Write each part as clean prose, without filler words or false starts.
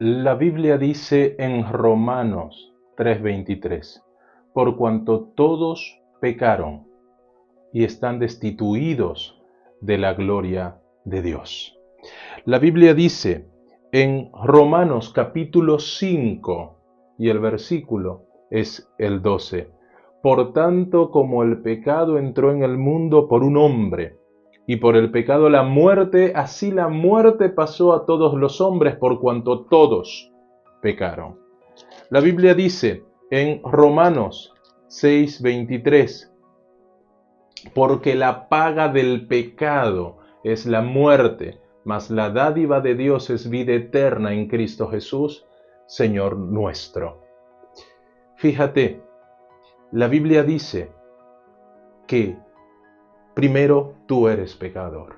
La Biblia dice en Romanos 3:23, por cuanto todos pecaron y están destituidos de la gloria de Dios. La Biblia dice en Romanos capítulo 5 y el versículo es el 12, por tanto como el pecado entró en el mundo por un hombre, y por el pecado la muerte, así la muerte pasó a todos los hombres por cuanto todos pecaron. La Biblia dice en Romanos 6:23, porque la paga del pecado es la muerte, mas la dádiva de Dios es vida eterna en Cristo Jesús, Señor nuestro. Fíjate, la Biblia dice que primero tú eres pecador.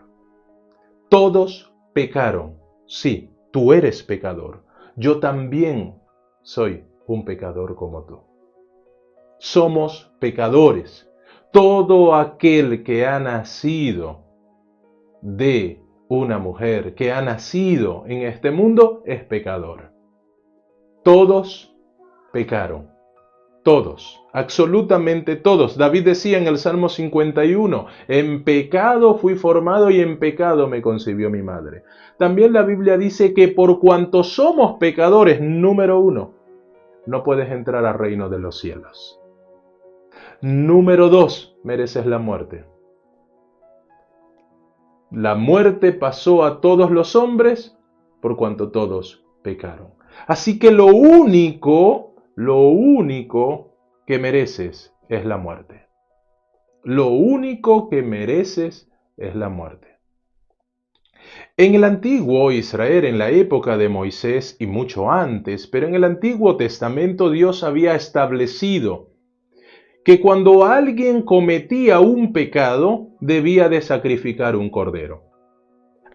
Todos pecaron. Sí, tú eres pecador. Yo también soy un pecador como tú. Somos pecadores. Todo aquel que ha nacido de una mujer, que ha nacido en este mundo, es pecador. Todos pecaron. Todos, absolutamente todos. David decía en el Salmo 51, en pecado fui formado y en pecado me concibió mi madre. También la Biblia dice que por cuanto somos pecadores, número uno, no puedes entrar al reino de los cielos. Número dos, mereces la muerte. La muerte pasó a todos los hombres por cuanto todos pecaron. Así que lo único que mereces es la muerte. Lo único que mereces es la muerte. En el antiguo Israel, en la época de Moisés y mucho antes, pero en el Antiguo Testamento Dios había establecido que cuando alguien cometía un pecado, debía de sacrificar un cordero.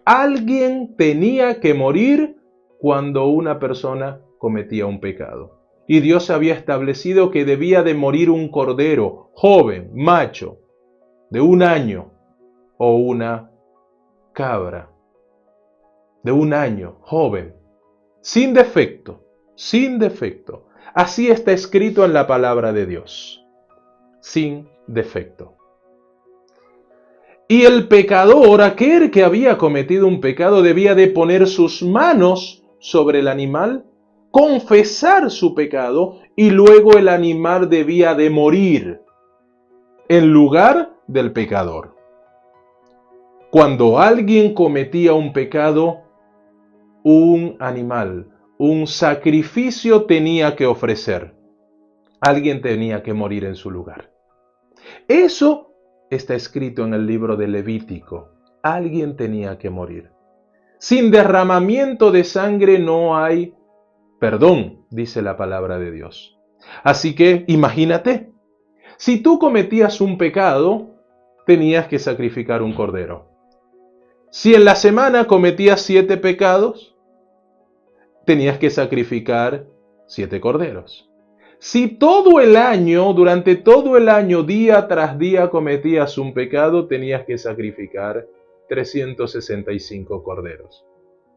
Alguien tenía que morir cuando una persona cometía un pecado. Y Dios había establecido que debía de morir un cordero, joven, macho, de 1 año, o una cabra, de 1 año, joven, sin defecto, sin defecto. Así está escrito en la palabra de Dios, sin defecto. Y el pecador, aquel que había cometido un pecado, debía de poner sus manos sobre el animal, confesar su pecado y luego el animal debía de morir en lugar del pecador. Cuando alguien cometía un pecado, un animal, un sacrificio tenía que ofrecer. Alguien tenía que morir en su lugar. Eso está escrito en el libro de Levítico. Alguien tenía que morir. Sin derramamiento de sangre no hay perdón, dice la palabra de Dios. Así que imagínate, si tú cometías un pecado, tenías que sacrificar un cordero. Si en la semana cometías 7 pecados, tenías que sacrificar 7 corderos. Si todo el año, durante todo el año, día tras día cometías un pecado, tenías que sacrificar 365 corderos.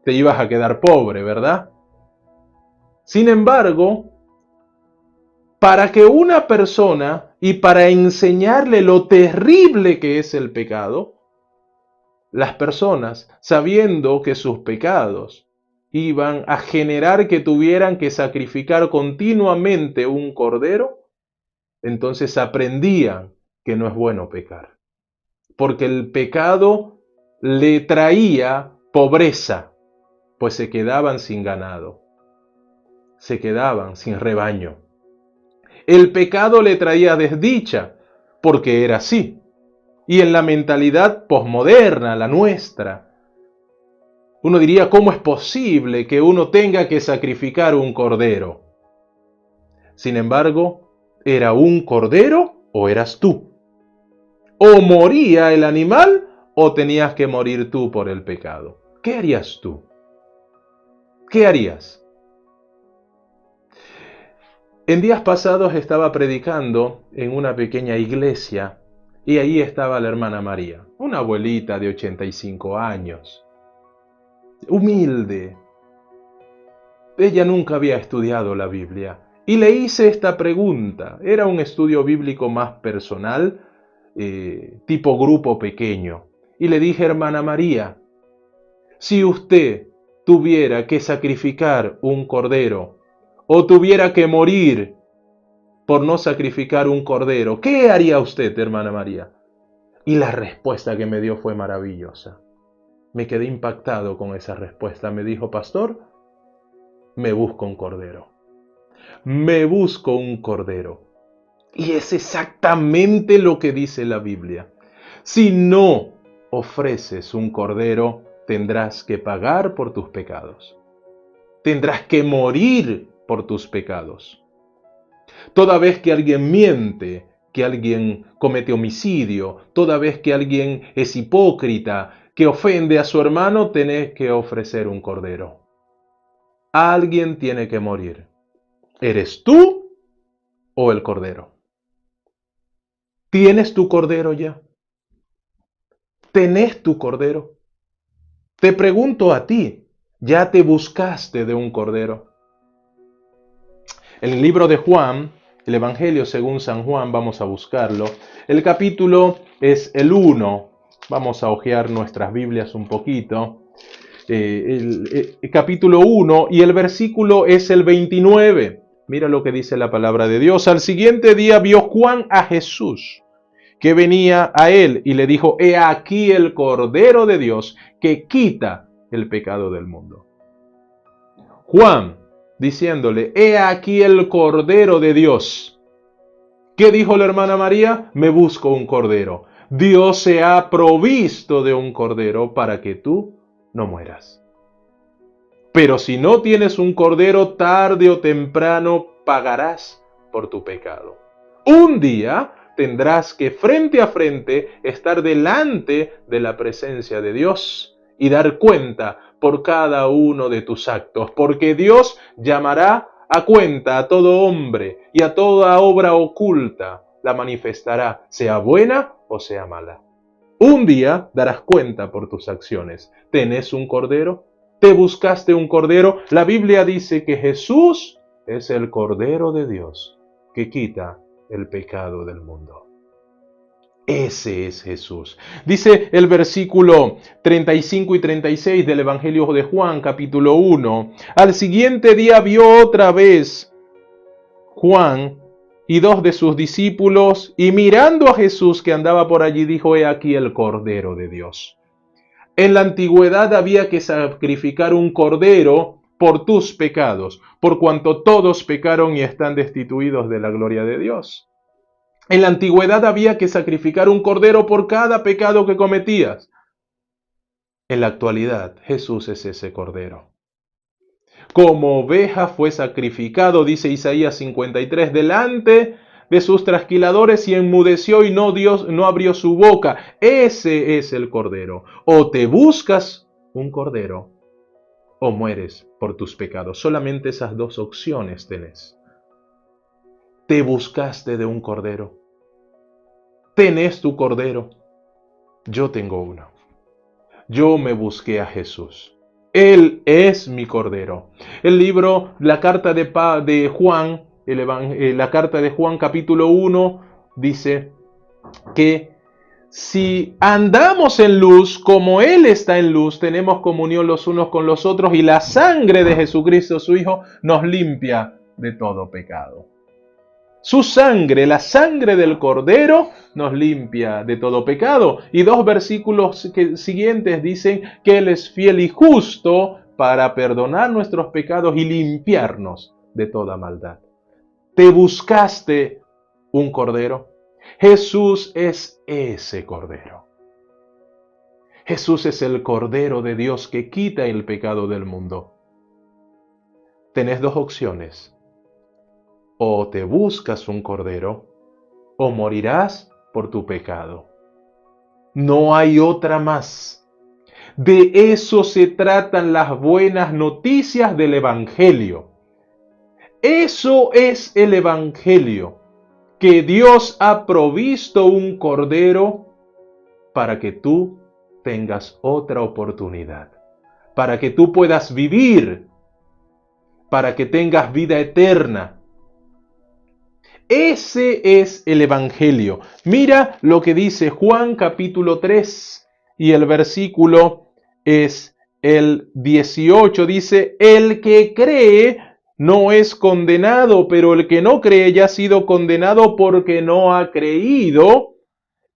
Te ibas a quedar pobre, ¿verdad? Sin embargo, para que una persona, y para enseñarle lo terrible que es el pecado, las personas, sabiendo que sus pecados iban a generar que tuvieran que sacrificar continuamente un cordero, entonces aprendían que no es bueno pecar. Porque el pecado le traía pobreza, pues se quedaban sin ganado, se quedaban sin rebaño. El pecado le traía desdicha, porque era así. Y en la mentalidad posmoderna, la nuestra, uno diría, ¿cómo es posible que uno tenga que sacrificar un cordero? Sin embargo, ¿era un cordero o eras tú? O moría el animal o tenías que morir tú por el pecado. ¿Qué harías tú? ¿Qué harías? En días pasados estaba predicando en una pequeña iglesia y ahí estaba la hermana María, una abuelita de 85 años, humilde, Ella nunca había estudiado la Biblia. Y le hice esta pregunta. Era un estudio bíblico más personal, tipo grupo pequeño. Y le dije, hermana María, si usted tuviera que sacrificar un cordero o tuviera que morir por no sacrificar un cordero, ¿qué haría usted, hermana María? Y la respuesta que me dio fue maravillosa. Me quedé impactado con esa respuesta. Me dijo, pastor, me busco un cordero. Me busco un cordero. Y es exactamente lo que dice la Biblia. Si no ofreces un cordero, tendrás que pagar por tus pecados. Tendrás que morir por tus pecados. Toda vez que alguien miente, que alguien comete homicidio, toda vez que alguien es hipócrita, que ofende a su hermano, tenés que ofrecer un cordero. Alguien tiene que morir. ¿Eres tú o el cordero? ¿Tienes tu cordero ya? ¿Tenés tu cordero? Te pregunto a ti, ¿ya te buscaste de un cordero? En el libro de Juan, el Evangelio según San Juan, vamos a buscarlo. El capítulo es el 1. Vamos a hojear nuestras Biblias un poquito. El capítulo 1 y el versículo es el 29. Mira lo que dice la palabra de Dios. Al siguiente día vio Juan a Jesús, que venía a él, y le dijo, he aquí el Cordero de Dios que quita el pecado del mundo. Juan, diciéndole, he aquí el Cordero de Dios. ¿Qué dijo la hermana María? Me busco un cordero. Dios se ha provisto de un cordero para que tú no mueras. Pero si no tienes un cordero, tarde o temprano pagarás por tu pecado. Un día tendrás que frente a frente estar delante de la presencia de Dios y dar cuenta por cada uno de tus actos, porque Dios llamará a cuenta a todo hombre y a toda obra oculta la manifestará, sea buena o sea mala. Un día darás cuenta por tus acciones. ¿Tenés un cordero? ¿Te buscaste un cordero? La Biblia dice que Jesús es el Cordero de Dios que quita el pecado del mundo. Ese es Jesús. Dice el versículo 35 y 36 del Evangelio de Juan, capítulo 1. Al siguiente día vio otra vez Juan y dos de sus discípulos, y mirando a Jesús que andaba por allí, dijo, he aquí el Cordero de Dios. En la antigüedad había que sacrificar un cordero por tus pecados, por cuanto todos pecaron y están destituidos de la gloria de Dios. En la antigüedad había que sacrificar un cordero por cada pecado que cometías. En la actualidad, Jesús es ese cordero. Como oveja fue sacrificado, dice Isaías 53, delante de sus trasquiladores y enmudeció y no abrió su boca. Ese es el cordero. O te buscas un cordero o mueres por tus pecados. Solamente esas dos opciones tenés. ¿Te buscaste de un cordero? ¿Tenés tu cordero? Yo tengo uno. Yo me busqué a Jesús. Él es mi cordero. El libro, la carta de Juan, la carta de Juan capítulo 1 dice que si andamos en luz como Él está en luz, tenemos comunión los unos con los otros y la sangre de Jesucristo, su Hijo, nos limpia de todo pecado. Su sangre, la sangre del Cordero, nos limpia de todo pecado. Y dos versículos siguientes dicen que Él es fiel y justo para perdonar nuestros pecados y limpiarnos de toda maldad. ¿Te buscaste un Cordero? Jesús es ese Cordero. Jesús es el Cordero de Dios que quita el pecado del mundo. Tenés dos opciones. O te buscas un cordero, o morirás por tu pecado. No hay otra más. De eso se tratan las buenas noticias del Evangelio. Eso es el Evangelio, que Dios ha provisto un cordero para que tú tengas otra oportunidad, para que tú puedas vivir para que tengas vida eterna. Ese es el Evangelio. Mira lo que dice Juan capítulo 3 y el versículo es el 18. Dice, el que cree no es condenado, pero el que no cree ya ha sido condenado porque no ha creído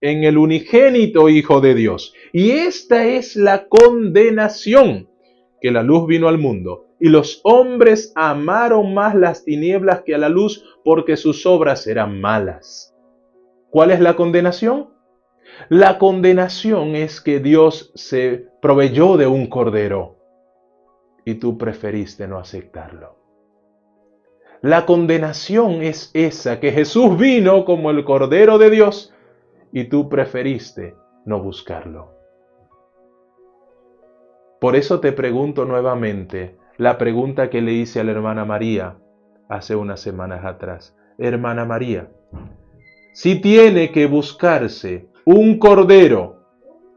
en el unigénito Hijo de Dios. Y esta es la condenación, que la luz vino al mundo, y los hombres amaron más las tinieblas que a la luz, porque sus obras eran malas. ¿Cuál es la condenación? La condenación es que Dios se proveyó de un cordero y tú preferiste no aceptarlo. La condenación es esa, que Jesús vino como el Cordero de Dios y tú preferiste no buscarlo. Por eso te pregunto nuevamente la pregunta que le hice a la hermana María hace unas semanas atrás. Hermana María, si tiene que buscarse un cordero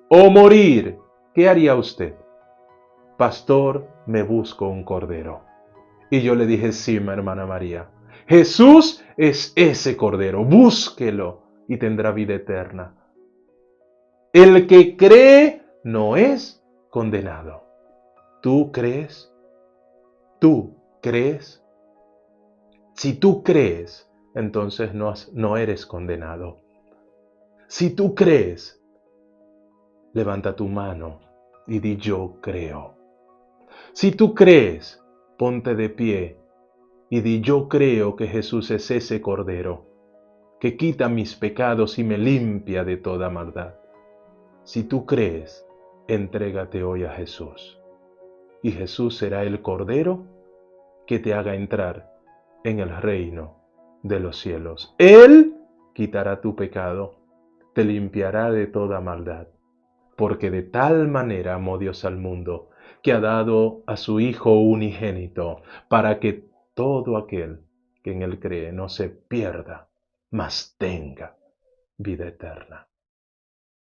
o morir, ¿qué haría usted? Pastor, me busco un cordero. Y yo le dije, sí, mi hermana María, Jesús es ese cordero, búsquelo y tendrá vida eterna. El que cree no es condenado. ¿Tú crees? ¿Tú crees? Si tú crees, entonces no eres condenado. Si tú crees, levanta tu mano y di yo creo. Si tú crees, ponte de pie y di yo creo que Jesús es ese cordero que quita mis pecados y me limpia de toda maldad. Si tú crees, entrégate hoy a Jesús. Y Jesús será el Cordero que te haga entrar en el reino de los cielos. Él quitará tu pecado, te limpiará de toda maldad, porque de tal manera amó Dios al mundo, que ha dado a su Hijo unigénito, para que todo aquel que en Él cree no se pierda, mas tenga vida eterna.